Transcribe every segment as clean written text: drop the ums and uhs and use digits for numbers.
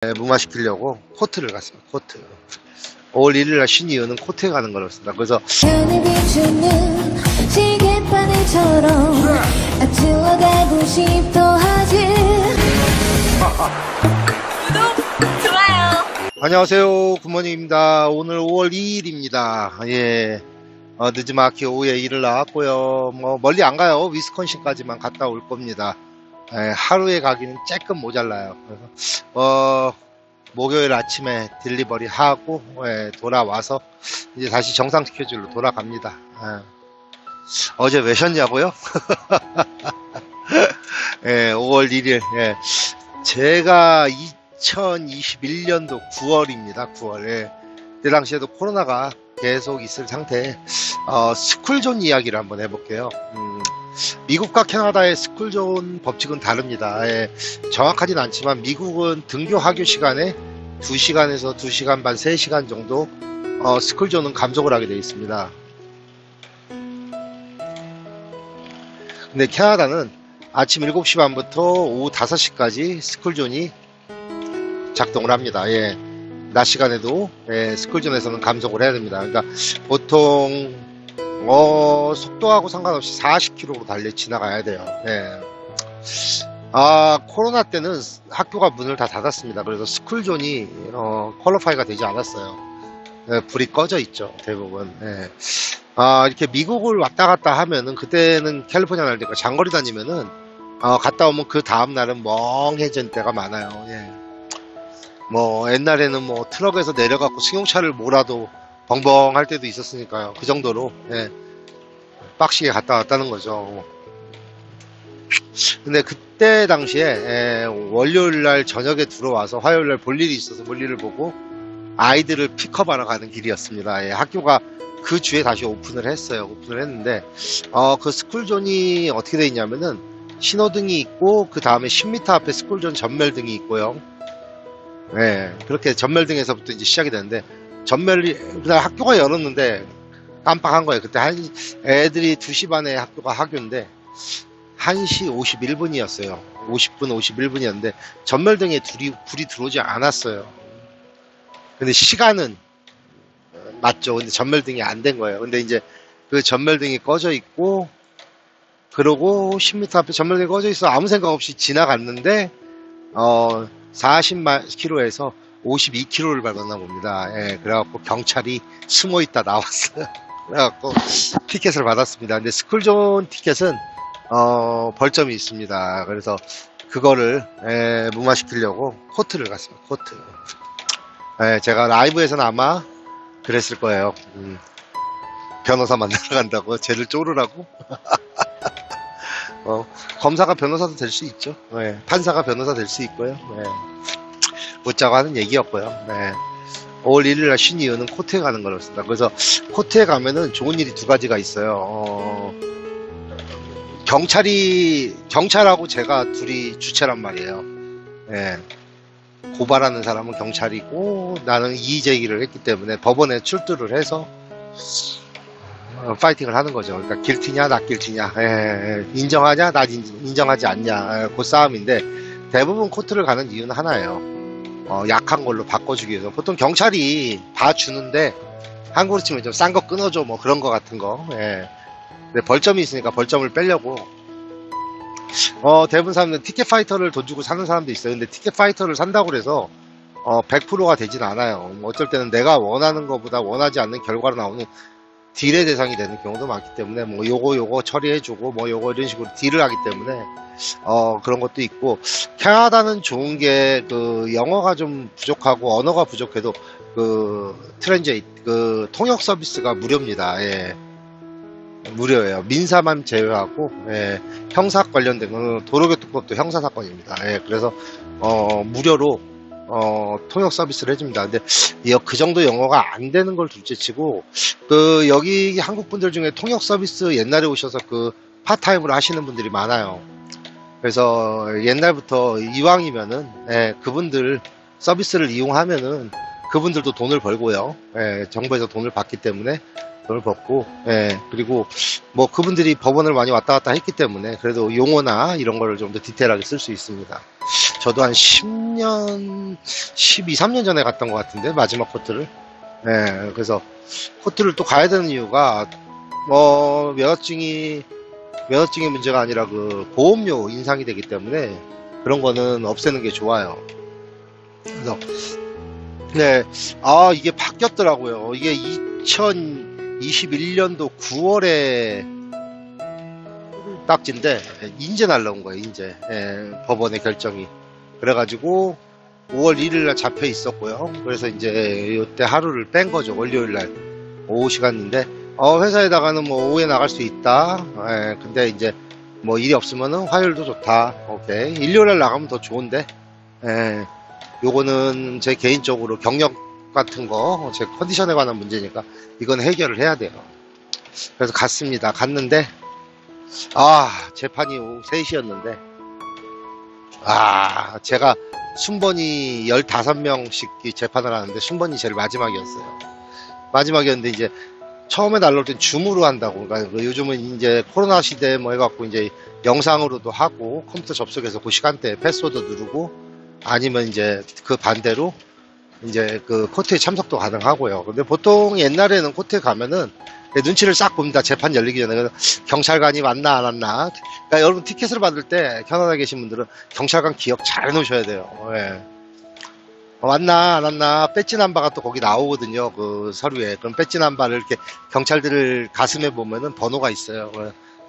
무마시키려고 코트를 갔습니다. 코트. 5월 1일날 쉰 이유는 코트에 가는 거였습니다. 그래서 별이 비추는 시계바늘처럼 앞질러 가고 싶어 하지. 구독, 좋아요. 안녕하세요, 굿모닝입니다. 오늘 5월 2일입니다. 예, 늦지막히 오후에 일을 나왔고요. 뭐 멀리 안 가요. 위스콘신까지만 갔다 올 겁니다. 예, 하루에 가기는 조금 모자라요. 그래서 목요일 아침에 딜리버리 하고 돌아와서 이제 다시 정상 스케줄로 돌아갑니다. 어제 왜 쉬었냐고요? 예, 5월 1일. 예, 제가 2021년도 9월입니다. 9월. 예. 그때 당시에도 코로나가 계속 있을 상태에 스쿨존 이야기를 한번 해볼게요. 미국과 캐나다의 스쿨존 법칙은 다릅니다. 예, 정확하진 않지만 미국은 등교 하교 시간에 2시간에서 2시간 반, 3시간 정도 스쿨존은 감속을 하게 되어 있습니다. 근데 캐나다는 아침 7시 반부터 오후 5시까지 스쿨존이 작동을 합니다. 예, 낮 시간에도 스쿨존에서는 감속을 해야 됩니다. 그러니까 보통 속도하고 상관없이 40km로 지나가야 돼요. 예. 코로나 때는 학교가 문을 다 닫았습니다. 그래서 스쿨존이 퀄리파이가 되지 않았어요. 예, 불이 꺼져 있죠, 대부분. 예. 이렇게 미국을 왔다 갔다 하면은, 그때는 캘리포니아 날 때니까 장거리 다니면은 갔다 오면 그 다음 날은 멍해진 때가 많아요. 예. 뭐 옛날에는 뭐 트럭에서 내려갖고 승용차를 몰아도 벙벙할 때도 있었으니까요. 그 정도로 빡시게 갔다 왔다는 거죠. 근데 그때 당시에 월요일날 저녁에 들어와서 화요일날 볼 일이 있어서 볼 일을 보고 아이들을 픽업하러 가는 길이었습니다. 예, 학교가 그 주에 다시 오픈을 했어요. 오픈을 했는데 그 스쿨존이 어떻게 되어 있냐면은 신호등이 있고 그 다음에 10m 앞에 스쿨존 전멸등이 있고요. 예, 그렇게 전멸등에서부터 이제 시작이 되는데, 그날 학교가 열었는데 깜빡한 거예요. 그때 애들이 2시 반에 학교가 학교인데 1시 51분이었어요. 50분 51분이었는데 전멸등에 불이 들어오지 않았어요. 근데 시간은 맞죠. 근데 전멸등이 안 된 거예요. 근데 이제 그 전멸등이 꺼져 있고, 그러고 10m 앞에 전멸등이 꺼져 있어 아무 생각 없이 지나갔는데 40km에서 52km를 밟았나 봅니다. 예, 그래갖고 경찰이 숨어 있다 나왔어요. 그래갖고 티켓을 받았습니다. 근데 스쿨존 티켓은 벌점이 있습니다. 그래서 그거를 무마시키려고 코트를 갔습니다. 코트. 예, 제가 라이브에서는 아마 그랬을 거예요. 변호사 만나러 간다고 쟤를 쪼르라고. 검사가 변호사도 될 수 있죠. 예, 판사가 변호사 될 수 있고요. 묻자고 하는 얘기였고요. 5월 1일날 쉰 이유는 코트에 가는 거였습니다. 그래서 코트에 가면은 좋은 일이 두 가지가 있어요. 경찰하고 제가 둘이 주체란 말이에요. 예, 고발하는 사람은 경찰이고 나는 이의제기를 했기 때문에 법원에 출두를 해서 파이팅을 하는 거죠. 그러니까 길티냐 낫길티냐, 인정하냐 나 인정하지 않냐, 그 싸움인데, 대부분 코트를 가는 이유는 하나예요. 약한 걸로 바꿔주기 위해서. 보통 경찰이 봐주는데 한국으로 치면 좀 싼 거 끊어줘 뭐 그런 거 같은 거. 근데 벌점이 있으니까 벌점을 빼려고 대부분 사람들은 티켓 파이터를 돈 주고 사는 사람도 있어요. 근데 티켓 파이터를 산다고 해서 100%가 되진 않아요. 어쩔 때는 내가 원하는 것보다 원하지 않는 결과로 나오는 딜의 대상이 되는 경우도 많기 때문에, 뭐 요거 처리해주고 뭐 요거 이런 식으로 딜을 하기 때문에 그런 것도 있고, 캐나다는 좋은 게 그 영어가 좀 부족하고 언어가 부족해도 그 트랜지트 그 통역 서비스가 무료입니다. 예, 무료예요. 민사만 제외하고. 예, 형사 관련된 거는 도로교통법도 형사사건입니다. 예, 그래서 무료로 통역 서비스를 해줍니다. 근데 그 정도 영어가 안 되는 걸 둘째치고, 여기 한국 분들 중에 통역 서비스 옛날에 오셔서 그 파타임으로 하시는 분들이 많아요. 그래서 옛날부터 이왕이면은 그분들 서비스를 이용하면은 그분들도 돈을 벌고요. 정부에서 돈을 받기 때문에 돈을 벌고, 그리고 뭐 그분들이 법원을 많이 왔다 갔다 했기 때문에 그래도 용어나 이런 거를 좀 더 디테일하게 쓸 수 있습니다. 저도 한 10년, 12, 3년 전에 갔던 것 같은데, 마지막 코트를. 예, 그래서 코트를 또 가야 되는 이유가, 면허증이 문제가 아니라 그 보험료 인상이 되기 때문에 그런 거는 없애는 게 좋아요. 그래서, 네, 이게 바뀌었더라고요. 이게 2021년도 9월에 딱지인데, 인제 날라온 거예요, 인제. 예, 법원의 결정이. 그래가지고, 5월 1일 날 잡혀 있었고요. 그래서 이제, 요때 하루를 뺀 거죠, 월요일 날. 오후 시간인데, 회사에다가는 뭐, 오후에 나갈 수 있다. 예, 근데 이제, 뭐, 일이 없으면은 화요일도 좋다. 오케이. 일요일 날 나가면 더 좋은데, 예, 요거는 제 개인적으로 경력 같은 거, 제 컨디션에 관한 문제니까, 이건 해결을 해야 돼요. 그래서 갔습니다. 갔는데, 재판이 오후 3시였는데, 제가 순번이 15명씩 재판을 하는데, 순번이 제일 마지막이었어요. 마지막이었는데, 이제, 처음에 날라올 땐 줌으로 한다고. 그러니까 요즘은 이제 코로나 시대 뭐 해갖고, 이제 영상으로도 하고, 컴퓨터 접속해서 그 시간대에 패스워드 누르고, 아니면 이제 그 반대로, 이제 그 코트에 참석도 가능하고요. 근데 보통 옛날에는 코트에 가면은, 눈치를 싹 봅니다. 재판 열리기 전에. 경찰관이 왔나 안 왔나. 그러니까 여러분 티켓을 받을 때 캐나다에 계신 분들은 경찰관 기억 잘 해놓으셔야 돼요. 예. 왔나 안 왔나. 배지 넘버가 또 거기 나오거든요. 그 서류에. 그럼 배지 넘버를 이렇게 경찰들 가슴에 보면은 번호가 있어요.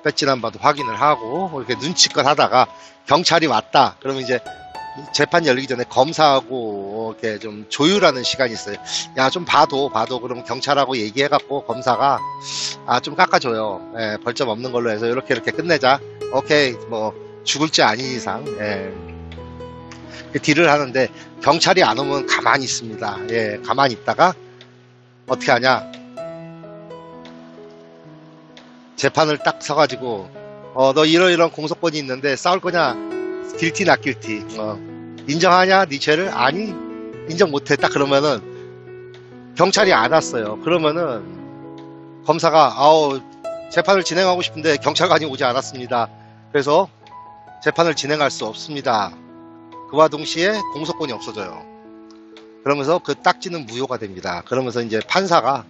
배지 넘버도 확인을 하고 이렇게 눈치껏 하다가 경찰이 왔다. 그러면 이제 재판 열리기 전에 검사하고 이렇게 좀 조율하는 시간이 있어요. 야, 좀 봐도. 그럼 경찰하고 얘기해갖고 검사가 좀 깎아줘요. 예, 벌점 없는 걸로 해서 이렇게 끝내자. 오케이, 뭐 죽을지 아닌 이상 딜을 하는데 경찰이 안 오면 가만히 있습니다. 예, 가만히 있다가 어떻게 하냐? 재판을 딱 서가지고 너 이런 공소권이 있는데 싸울 거냐? 길티 나 길티. 인정하냐 네 죄를? 아니 인정 못해. 딱 그러면은 경찰이 안 왔어요. 그러면은 검사가 재판을 진행하고 싶은데 경찰관이 오지 않았습니다. 그래서 재판을 진행할 수 없습니다. 그와 동시에 공소권이 없어져요. 그러면서 그 딱지는 무효가 됩니다. 그러면서 이제 판사가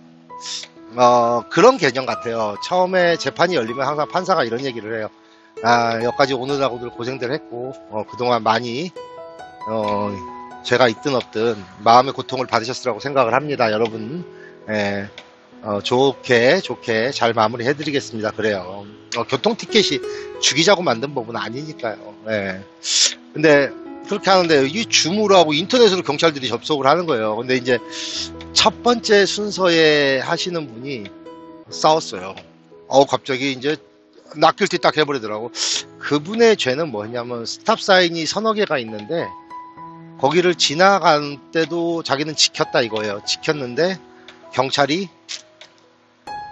그런 개념 같아요. 처음에 재판이 열리면 항상 판사가 이런 얘기를 해요. 여기까지 오느라고들 고생들 했고, 그동안 많이, 죄가 있든 없든 마음의 고통을 받으셨으라고 생각을 합니다. 여러분, 좋게 잘 마무리 해드리겠습니다. 그래요. 교통 티켓이 죽이자고 만든 법은 아니니까요. 근데, 그렇게 하는데, 이 줌으로 하고 인터넷으로 경찰들이 접속을 하는 거예요. 근데 이제, 첫 번째 순서에 하시는 분이 싸웠어요. 갑자기 이제, 낚일티 딱 해버리더라고. 그분의 죄는 뭐냐면 스탑 사인이 서너 개가 있는데 거기를 지나간 때도 자기는 지켰다 이거예요. 지켰는데 경찰이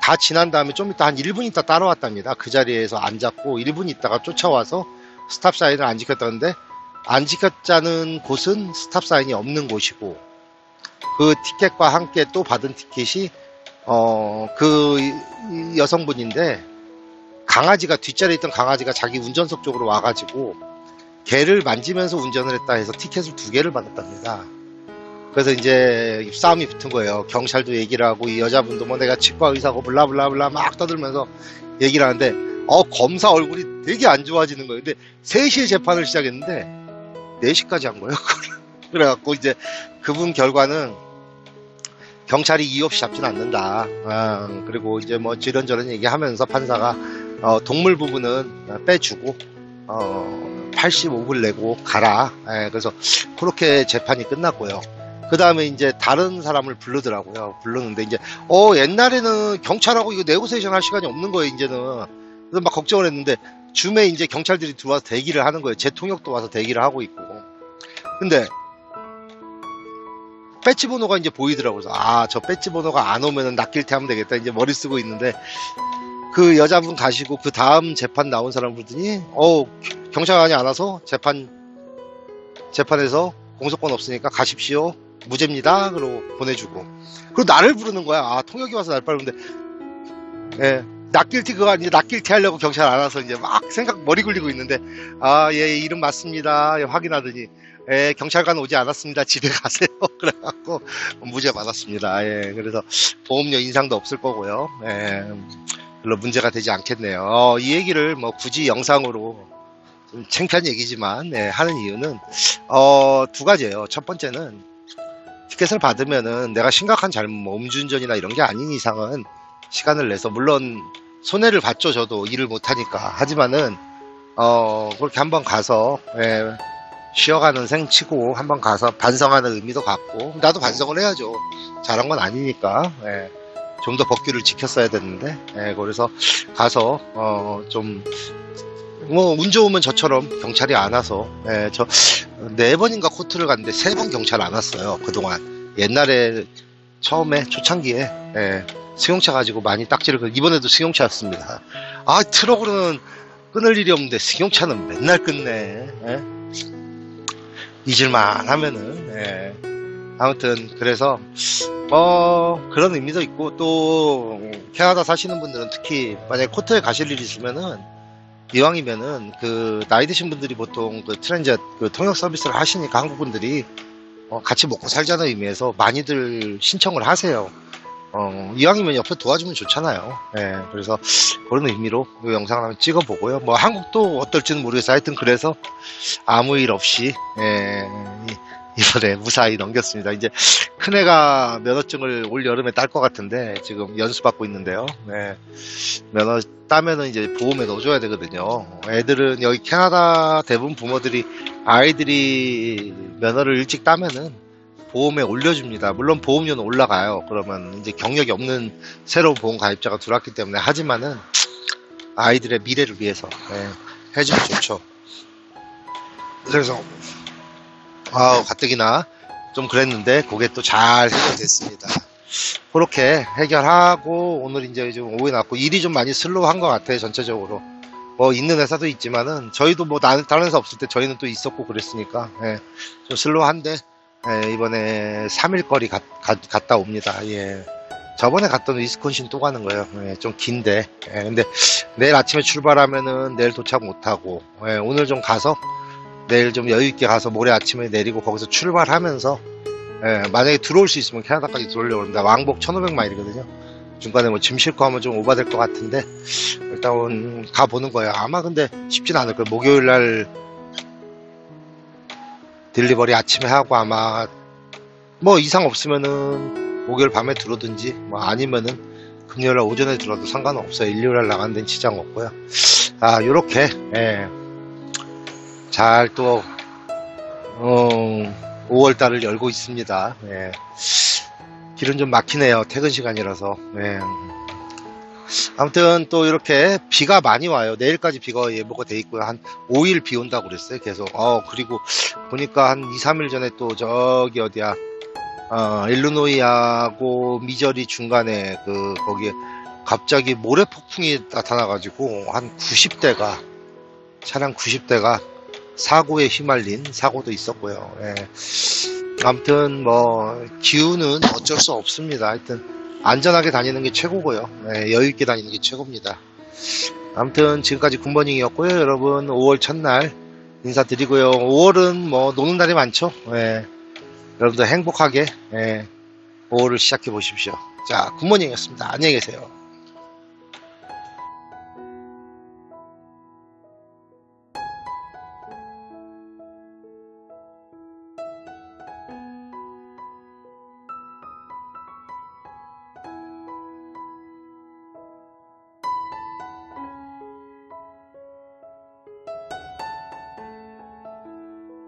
다 지난 다음에 좀 이따 한 1분 있다 따라왔답니다. 그 자리에서 앉았고 1분 있다가 쫓아와서 스탑 사인을 안 지켰다는데 안 지켰다는 곳은 스탑 사인이 없는 곳이고 그 티켓과 함께 또 받은 티켓이 그 여성분인데 강아지가 뒷자리에 있던 강아지가 자기 운전석 쪽으로 와가지고 개를 만지면서 운전을 했다 해서 티켓을 2개를 받았답니다. 그래서 이제 싸움이 붙은 거예요. 경찰도 얘기를 하고 이 여자분도 뭐 내가 치과 의사고 블라블라블라 막 떠들면서 얘기를 하는데 검사 얼굴이 되게 안 좋아지는 거예요. 근데 3시에 재판을 시작했는데 4시까지 한 거예요. 그래갖고 이제 그분 결과는 경찰이 이유 없이 잡진 않는다. 그리고 이제 뭐 이런저런 얘기하면서 판사가 동물 부분은 빼주고 85불 내고 가라. 그래서 그렇게 재판이 끝났고요. 그 다음에 이제 다른 사람을 부르더라고요. 부르는데 이제 옛날에는 경찰하고 이거 네고세이션 할 시간이 없는 거예요. 이제는. 그래서 막 걱정을 했는데 줌에 이제 경찰들이 들어와서 대기를 하는 거예요. 제 통역도 와서 대기를 하고 있고. 근데 배지 번호가 이제 보이더라고요. 그래서 저 배지 번호가 안 오면은 낚일테 하면 되겠다. 이제 머리 쓰고 있는데 그 여자분 가시고 그 다음 재판 나온 사람 부르더니 경찰관이 안 와서 재판에서 공소권 없으니까 가십시오. 무죄입니다. 그러고 보내주고. 그리고 나를 부르는 거야. 통역이 와서 날 빨는데 낚일티 그거 이제 낚일티 하려고 경찰 안 와서 이제 막 머리 굴리고 있는데 예, 이름 맞습니다. 확인하더니 경찰관 오지 않았습니다. 집에 가세요. 그래갖고 무죄 받았습니다. 예, 그래서 보험료 인상도 없을 거고요. 예, 별로 문제가 되지 않겠네요. 이 얘기를 뭐 굳이 영상으로 좀 창피한 얘기지만 하는 이유는 두 가지예요. 첫 번째는 티켓을 받으면은 내가 심각한 잘못, 뭐 음주운전이나 이런 게 아닌 이상은 시간을 내서, 물론 손해를 봤죠. 저도 일을 못하니까. 하지만은 그렇게 한번 가서 쉬어가는 셈 치고 한번 가서 반성하는 의미도 갖고, 나도 반성을 해야죠. 잘한 건 아니니까. 좀 더 법규를 지켰어야 됐는데, 그래서 가서 좀 뭐 운 좋으면 저처럼 경찰이 안 와서, 저 4번인가 코트를 갔는데 3번 경찰 안 왔어요. 그동안 옛날에 처음에 초창기에 승용차 가지고 많이 딱지를 이번에도 승용차였습니다. 아, 트럭으로는 끊을 일이 없는데 승용차는 맨날 끊네. 잊을만 하면은. 아무튼 그래서 그런 의미도 있고, 또 캐나다 사시는 분들은 특히 만약에 코트에 가실 일이 있으면은, 이왕이면은 그 나이 드신 분들이 보통 그 트랜짓 그 통역 서비스를 하시니까 한국 분들이 같이 먹고 살자는 의미에서 많이들 신청을 하세요. 이왕이면 옆에 도와주면 좋잖아요. 그래서 그런 의미로 이 영상을 한번 찍어보고요. 뭐 한국도 어떨지는 모르겠어요. 하여튼 그래서 아무 일 없이 이번에 무사히 넘겼습니다. 이제 큰애가 면허증을 올 여름에 딸 것 같은데 지금 연수받고 있는데요. 면허 따면은 이제 보험에 넣어줘야 되거든요. 애들은 여기 캐나다 대부분 부모들이 아이들이 면허를 일찍 따면은 보험에 올려줍니다. 물론 보험료는 올라가요. 그러면 이제 경력이 없는 새로운 보험 가입자가 들어왔기 때문에. 하지만은 아이들의 미래를 위해서 해주면 좋죠. 그래서 가뜩이나 좀 그랬는데 그게 또 잘 해결됐습니다. 그렇게 해결하고 오늘 이제 좀 오후에 났고, 일이 좀 많이 슬로우한 것 같아요. 전체적으로 뭐 있는 회사도 있지만은 저희도 뭐 다른 회사 없을 때 저희는 또 있었고 그랬으니까 좀 슬로우한데, 이번에 3일 거리 갔다 옵니다. 저번에 갔던 위스콘신 또 가는 거예요. 좀 긴데, 근데 내일 아침에 출발하면은 내일 도착 못하고, 오늘 좀 가서 내일 좀 여유있게 가서 모레 아침에 내리고 거기서 출발하면서, 만약에 들어올 수 있으면 캐나다까지 들어오려고 합니다. 왕복 1500마일이거든요. 중간에 뭐 짐 싣고 하면 좀 오바될 것 같은데, 일단 가보는 거예요. 아마 근데 쉽진 않을 거예요. 목요일날 딜리버리 아침에 하고, 아마 뭐 이상 없으면은 목요일 밤에 들어오든지, 뭐 아니면은 금요일날 오전에 들어도 상관은 없어요. 일요일날 나가는 데는 지장 없고요. 요렇게 잘 또 5월달을 열고 있습니다. 길은 좀 막히네요. 퇴근 시간이라서. 아무튼 또 이렇게 비가 많이 와요. 내일까지 비가 예보가 돼 있고요. 한 5일 비 온다고 그랬어요. 계속. 그리고 보니까 한 2, 3일 전에 또 저기 어디야, 일리노이하고 미저리 중간에 거기에 갑자기 모래 폭풍이 나타나가지고 한 90대가, 차량 90대가 사고에 휘말린 사고도 있었고요. 아무튼 뭐 기후는 어쩔 수 없습니다. 하여튼 안전하게 다니는 게 최고고요. 여유있게 다니는 게 최고입니다. 아무튼 지금까지 굿모닝이었고요. 여러분 5월 첫날 인사드리고요. 5월은 뭐 노는 날이 많죠. 여러분들 행복하게 5월을 시작해 보십시오. 자, 굿모닝이었습니다. 안녕히 계세요.